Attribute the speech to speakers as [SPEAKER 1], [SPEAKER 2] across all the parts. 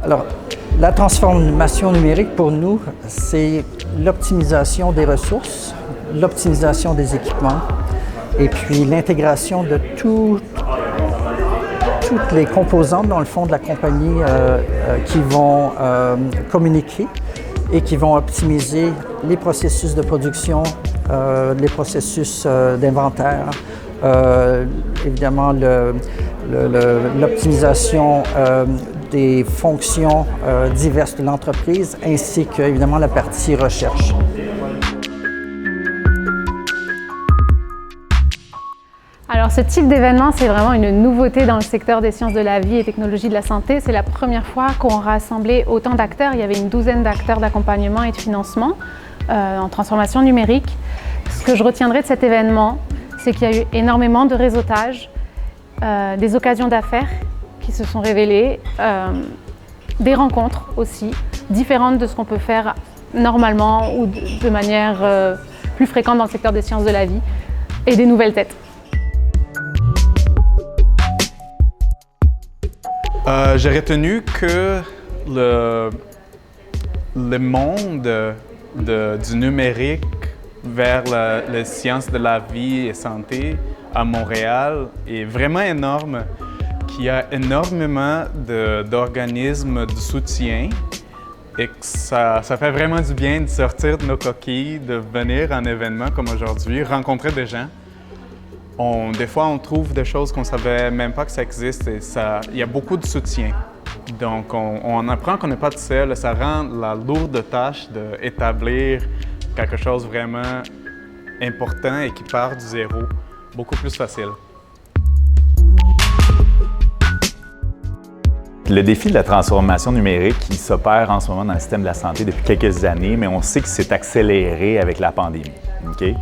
[SPEAKER 1] Alors, la transformation numérique pour nous, c'est l'optimisation des ressources, l'optimisation des équipements et puis l'intégration de toutes les composantes dans le fond de la compagnie qui vont communiquer et qui vont optimiser les processus de production, les processus d'inventaire, évidemment l'optimisation des fonctions diverses de l'entreprise, ainsi que évidemment la partie recherche.
[SPEAKER 2] Alors ce type d'événement, c'est vraiment une nouveauté dans le secteur des sciences de la vie et technologies de la santé. C'est la première fois qu'on rassemblait autant d'acteurs. Il y avait une douzaine d'acteurs d'accompagnement et de financement en transformation numérique. Ce que je retiendrai de cet événement, c'est qu'il y a eu énormément de réseautage, des occasions d'affaires qui se sont révélées, des rencontres aussi, différentes de ce qu'on peut faire normalement ou de manière plus fréquente dans le secteur des sciences de la vie, et des nouvelles têtes.
[SPEAKER 3] J'ai retenu que le monde du numérique vers les sciences de la vie et santé à Montréal est vraiment énorme, qu'il y a énormément d'organismes de soutien et que ça fait vraiment du bien de sortir de nos coquilles, de venir à un événement comme aujourd'hui, rencontrer des gens. Des fois, on trouve des choses qu'on ne savait même pas que ça existe et il y a beaucoup de soutien. Donc, on apprend qu'on n'est pas tout seul. Ça rend la lourde tâche d'établir quelque chose vraiment important et qui part du zéro beaucoup plus facile.
[SPEAKER 4] Le défi de la transformation numérique, il s'opère en ce moment dans le système de la santé depuis quelques années, mais on sait que c'est accéléré avec la pandémie. Okay?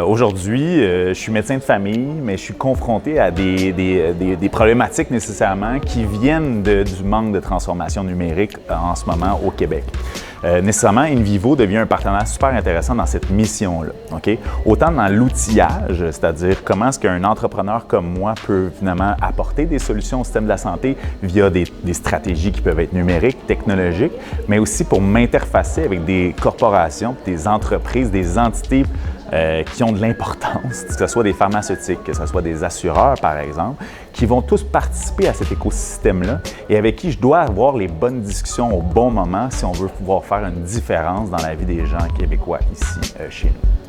[SPEAKER 4] Aujourd'hui, je suis médecin de famille, mais je suis confronté à des problématiques nécessairement qui viennent du manque de transformation numérique en ce moment au Québec. Nécessairement, InVivo devient un partenaire super intéressant dans cette mission-là. Okay? Autant dans l'outillage, c'est-à-dire comment est-ce qu'un entrepreneur comme moi peut finalement apporter des solutions au système de la santé via des stratégies qui peuvent être numériques, technologiques, mais aussi pour m'interfacer avec des corporations, des entreprises, des entités qui ont de l'importance, que ce soit des pharmaceutiques, que ce soit des assureurs, par exemple, qui vont tous participer à cet écosystème-là et avec qui je dois avoir les bonnes discussions au bon moment si on veut pouvoir faire une différence dans la vie des gens québécois ici chez nous.